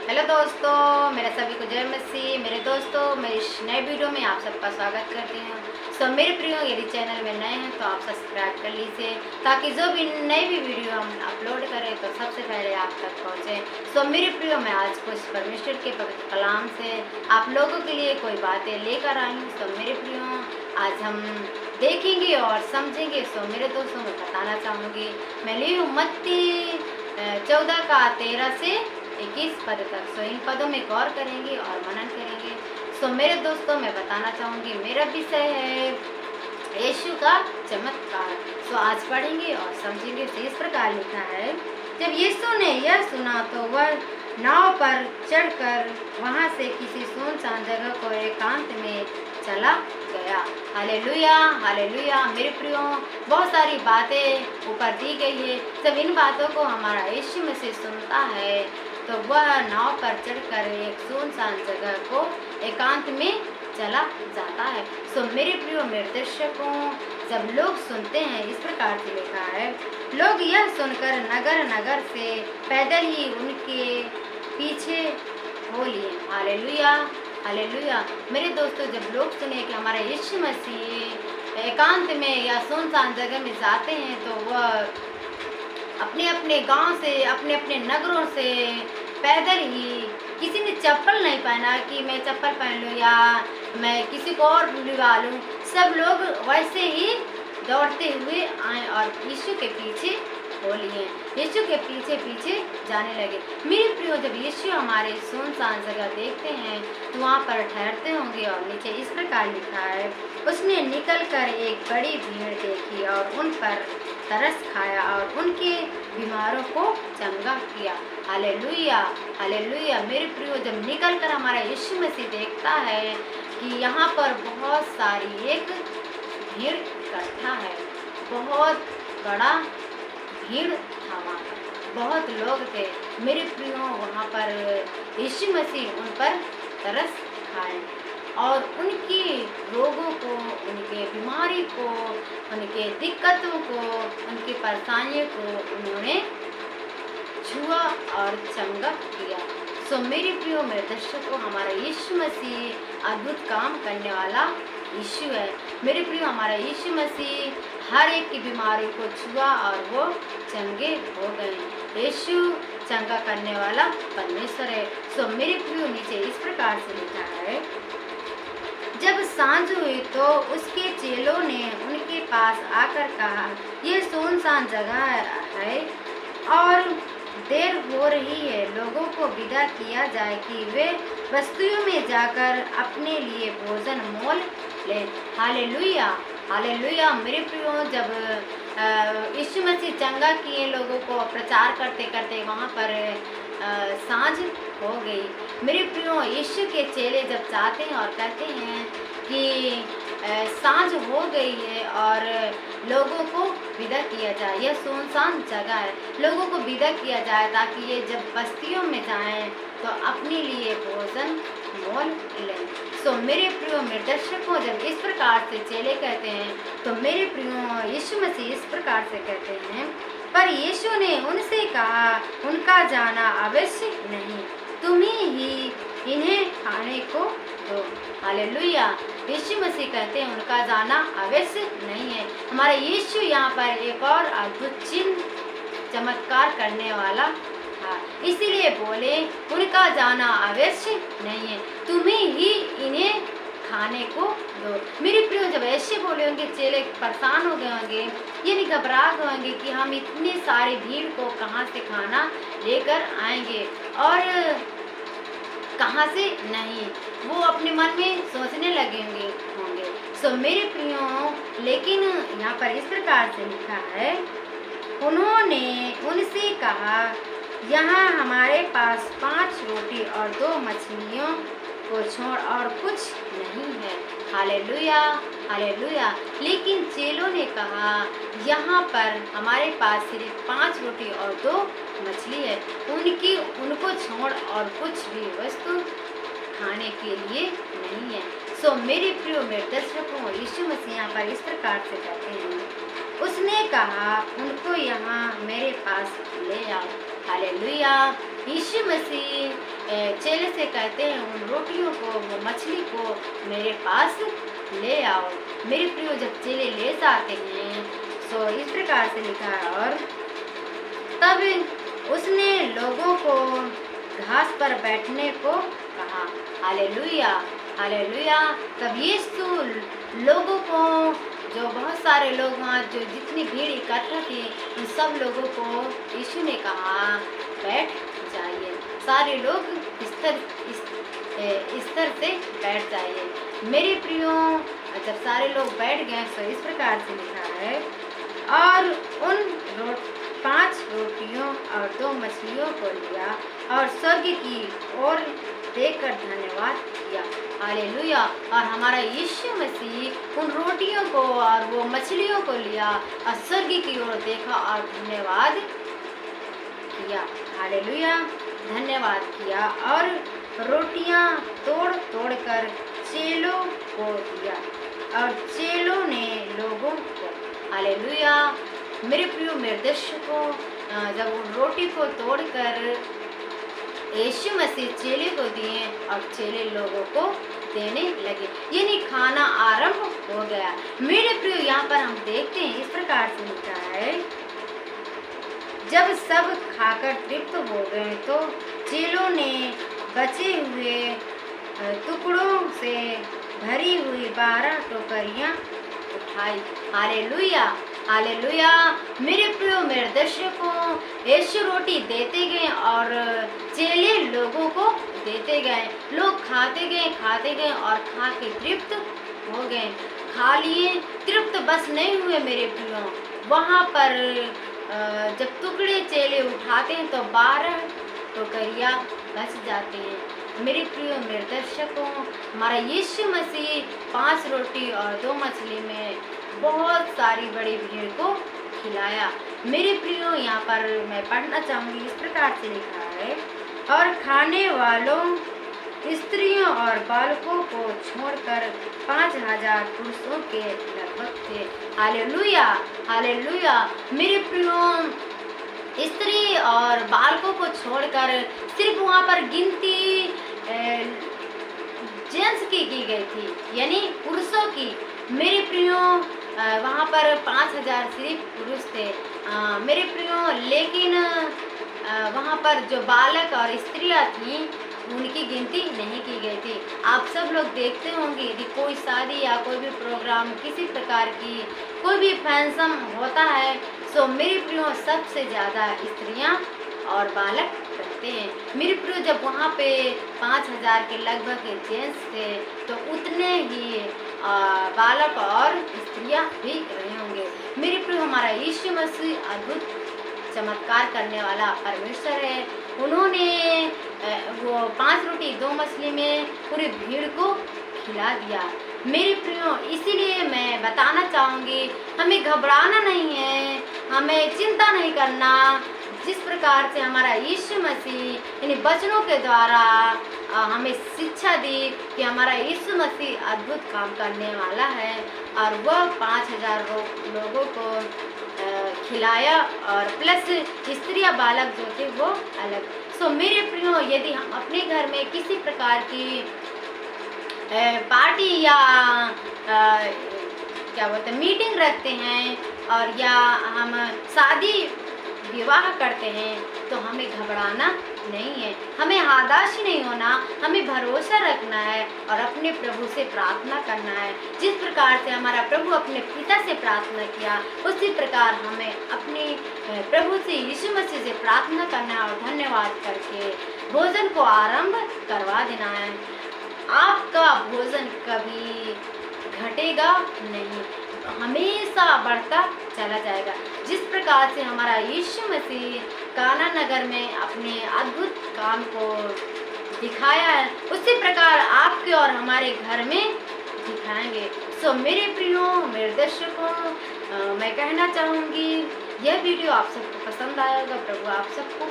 Hello दोस्तों, मेरे सभी को जय मसीह। मेरे दोस्तों, मैं इस नए वीडियो में आप सबका स्वागत करती हूँ। सो मेरे प्रियो, यदि चैनल में नए हैं तो आप सब्सक्राइब कर लीजिए, ताकि जो भी नई भी वीडियो हम अपलोड करें तो सबसे पहले आप तक पहुँचे। सो मेरे प्रियो, मैं आज कुछ परमेश्वर के पवित्र कलाम से आप लोगों के लिए कोई बातें लेकर आई हूँ। सो मेरे प्रियो, आज हम देखेंगे और समझेंगे। सो मेरे दोस्तों, मैं बताना चाहूँगी, मैं ली हूँ मत्ती 14 का 13 से 21 पद तक। सो इन पदों में गौर करेंगे और मनन करेंगे। सो मेरे दोस्तों, मैं बताना चाहूँगी, मेरा विषय है यीशु का चमत्कार। सो आज पढ़ेंगे और समझेंगे। तो इस प्रकार लिखा है, जब यीशु ने यह सुना तो वह नाव पर चढ़कर वहाँ से किसी सुनसान जगह को एकांत में चला गया। Hallelujah, hallelujah. मेरे प्रियो, बहुत सारी बातें ऊपर दी गई है। जब इन बातों को हमारा यीशु मसीह सुनता है तो वह नाव पर चढ़कर एक सुनसान जगह को एकांत में चला जाता है। सो मेरे प्रियो, मेरे दर्शकों, जब लोग सुनते हैं, इस प्रकार से लिखा है, लोग यह सुनकर नगर नगर से पैदल ही उनके पीछे हो लिए। Hallelujah, hallelujah. मेरे दोस्तों, जब लोग सुने कि हमारा यीशु मसीह एकांत में या सुनसान जगह में जाते हैं तो वह अपने अपने गांव से, अपने अपने नगरों से पैदल ही, किसी ने चप्पल नहीं पहना कि मैं चप्पल पहन लूँ या मैं किसी को और बुलवा लूँ, सब लोग वैसे ही दौड़ते हुए आए और यीशु के पीछे हो लिए, यीशु के पीछे पीछे जाने लगे। मेरे प्रियो, जब यीशु हमारे सुनसान जगह देखते हैं तो वहाँ पर ठहरते होंगे। और नीचे इस प्रकार लिखा है, उसने निकलकर एक बड़ी भीड़ देखी और उन पर तरस खाया और उनके बीमारों को चंगा किया। Hallelujah, hallelujah. मेरे प्रियो, जब निकल कर हमारा यीशु मसीह देखता है कि यहाँ पर बहुत सारी एक भीड़ इकट्ठा है, बहुत बड़ा भीड़ था, वहाँ पर बहुत लोग थे। मेरे प्रियो, वहाँ पर यीशु मसीह उन पर तरस खाए और उनकी रोगों को, उनके बीमारी को, उनके दिक्कतों को, उनकी परेशानियों को उन्होंने छुआ और चंगा किया। सो मेरे प्रियो, मेरे दर्शकों, हमारा यीशु मसीह अद्भुत काम करने वाला यीशु है। मेरे प्रियो, हमारा यीशु मसीह हर एक की बीमारी को छुआ और वो चंगे हो गए। यीशु चंगा करने वाला परमेश्वर है। सो मेरे प्रियो, नीचे इस प्रकार से लिखा है, जब सांझ हुई तो उसके चेलों ने उनके पास आकर कहा, यह सुनसान जगह है और देर हो रही है, लोगों को विदा किया जाए कि वे बस्तियों में जाकर अपने लिए भोजन मोल ले। Hallelujah, hallelujah. मेरे प्रियो, जब यीशु मसीह चंगा किए लोगों को प्रचार करते करते वहाँ पर सांझ हो गई। मेरे प्रियो, यीशु के चेले जब चाहते हैं और कहते हैं कि सांझ हो गई है और लोगों को विदा किया जाए, यह सुनसान जगह है, लोगों को विदा किया जाए ताकि ये जब बस्तियों में जाएं तो अपने लिए भोजन मोल लें। सो मेरे प्रियो, मेरे दर्शकों, जब इस प्रकार से चेले कहते हैं तो मेरे प्रियो, यीशु मसीह इस प्रकार से कहते हैं, पर यीशु ने उनसे कहा, उनका जाना अवश्य नहीं, तुम्हें ही इन्हें खाने को दो। हालेलुया। यीशु मसीह कहते हैं उनका जाना अवश्य नहीं है। हमारा यीशु यहाँ पर एक और अद्भुत चिन्ह चमत्कार करने वाला था, इसीलिए बोले उनका जाना अवश्य नहीं है, तुम्हें ही इन्हें खाने को दो। मेरे प्रियो, जब ऐसे बोले होंगे, चेले परेशान हो गए होंगे, ये भी घबरा गए होंगे कि हम इतने सारे भीड़ को कहाँ से खाना लेकर आएंगे और कहाँ से नहीं, वो अपने मन में सोचने लगे होंगे। सो मेरे प्रियो, लेकिन यहाँ पर इस प्रकार से लिखा है, उन्होंने उनसे कहा, यहाँ हमारे पास 5 रोटी और 2 मछलियों को छोड़ और कुछ नहीं है। Hallelujah, hallelujah. लेकिन चेलों ने कहा, यहाँ पर हमारे पास सिर्फ 5 रोटी और 2 मछली है, उनको छोड़ और कुछ भी वस्तु खाने के लिए नहीं है। सो मेरे प्रियो, मेरे दर्शकों, यीशु मसीह यहाँ पर इस प्रकार से कहते हैं, उसने कहा, उनको यहाँ मेरे पास ले आओ। हालेलुया। यीशु मसीह चेले से कहते हैं उन रोटियों को, वो मछली को मेरे पास ले आओ। मेरे प्रियो जब चेले ले जाते हैं सो इस प्रकार से लिखा है, और तब उसने लोगों को घास पर बैठने को कहा। Hallelujah, hallelujah. तब यीशु लोगों को, जो बहुत सारे लोग वहाँ, जो जितनी भीड़ इकट्ठा थी, उन सब लोगों को यीशु ने कहा बैठ जाइए। सारे लोग स्तर से बैठ जाइए। मेरे प्रियो जब सारे लोग बैठ गए तो इस प्रकार से लिखा है, और उन 5 रोटियों और 2 मछलियों को लिया और स्वर्ग की ओर देखकर धन्यवाद किया। हालेलुया। और हमारा यीशु मसीह उन रोटियों को और वो मछलियों को लिया और स्वर्ग की ओर देखा और धन्यवाद किया। हालेलुया, धन्यवाद किया और रोटियां तोड़ तोड़ कर चेलों को दिया और चेलों ने लोगों को। हालेलुया। मेरे प्रियो मेरे दर्शकों, जब उन रोटी को तोड़कर यीशु मसीह चेले को दिए और चेले लोगों को देने लगे, यानी खाना आरंभ हो गया। मेरे प्रियो यहाँ पर हम देखते हैं इस प्रकार से लिखा है, जब सब खाकर तृप्त हो गए तो चेलों ने बचे हुए टुकड़ों से भरी हुई 12 टोकरियां उठाई। Hallelujah, hallelujah. मेरे प्रियो मेरे दर्शकों, यीशु रोटी देते गए और चेले लोगों को देते गए। लोग खाते गए और खा के तृप्त हो गए। खा लिए, तृप्त बस नहीं हुए मेरे प्रियो। वहाँ पर जब टुकड़े चेले उठाते हैं तो 12 टोकरियाँ बच जाते हैं। मेरे प्रियो मेरे दर्शकों, हमारा यीशु मसीह 5 रोटी और 2 मछली में बहुत सारी बड़ी भीड़ को खिलाया। मेरे प्रियो यहाँ पर मैं पढ़ना चाहूँगी, इस प्रकार से लिखा है, और खाने वालों स्त्रियों और बालकों को छोड़कर 5000 पुरुषों के लगभग थे। Hallelujah, hallelujah. मेरे प्रियो स्त्री और बालकों को छोड़कर सिर्फ वहाँ पर गिनती जेंट्स की गई थी, यानी पुरुषों की। मेरे प्रियो वहाँ पर 5000 सिर्फ पुरुष थे मेरे प्रियो, लेकिन वहाँ पर जो बालक और स्त्रियाँ थीं उनकी गिनती नहीं की गई थी। आप सब लोग देखते होंगे यदि कोई शादी या कोई भी प्रोग्राम, किसी प्रकार की कोई भी फंक्शन होता है तो मेरे प्रियो सबसे ज़्यादा स्त्रियां और बालक रहते हैं। मेरे प्रियो जब वहाँ पे 5000 के लगभग जेंट्स थे तो उतने ही बालक और स्त्रियां भी रहे होंगे। मेरे प्रियो हमारा यीशु मसीह अद्भुत चमत्कार करने वाला परमेश्वर है। उन्होंने वो 5 रोटी 2 मछली में पूरी भीड़ को खिला दिया। मेरे प्रियो इसीलिए मैं बताना चाहूँगी, हमें घबराना नहीं है, हमें चिंता नहीं करना। जिस प्रकार से हमारा यीशु मसीह इन वचनों के द्वारा हमें शिक्षा दी कि हमारा यीशु मसीह अद्भुत काम करने वाला है और वह 5000 लोगों को खिलाया और प्लस स्त्रियाँ बालक जो थे वो अलग। सो मेरे प्रियो यदि हम अपने घर में किसी प्रकार की पार्टी या क्या बोलते हैं मीटिंग रखते हैं और या हम शादी विवाह करते हैं तो हमें घबराना नहीं है, हमें हताश नहीं होना, हमें भरोसा रखना है और अपने प्रभु से प्रार्थना करना है। जिस प्रकार से हमारा प्रभु अपने पिता से प्रार्थना किया उसी प्रकार हमें अपने प्रभु से यीशु मसीह से प्रार्थना करना है और धन्यवाद करके भोजन को आरंभ करवा देना है। आपका भोजन कभी घटेगा नहीं, हमेशा बढ़ता चला जाएगा। जिस प्रकार से हमारा यीशु मसीह काना नगर में अपने अद्भुत काम को दिखाया है उसी प्रकार आपके और हमारे घर में दिखाएंगे। सो मेरे प्रियो मेरे दर्शकों, मैं कहना चाहूँगी यह वीडियो आप सबको पसंद आया होगा। प्रभु आप सबको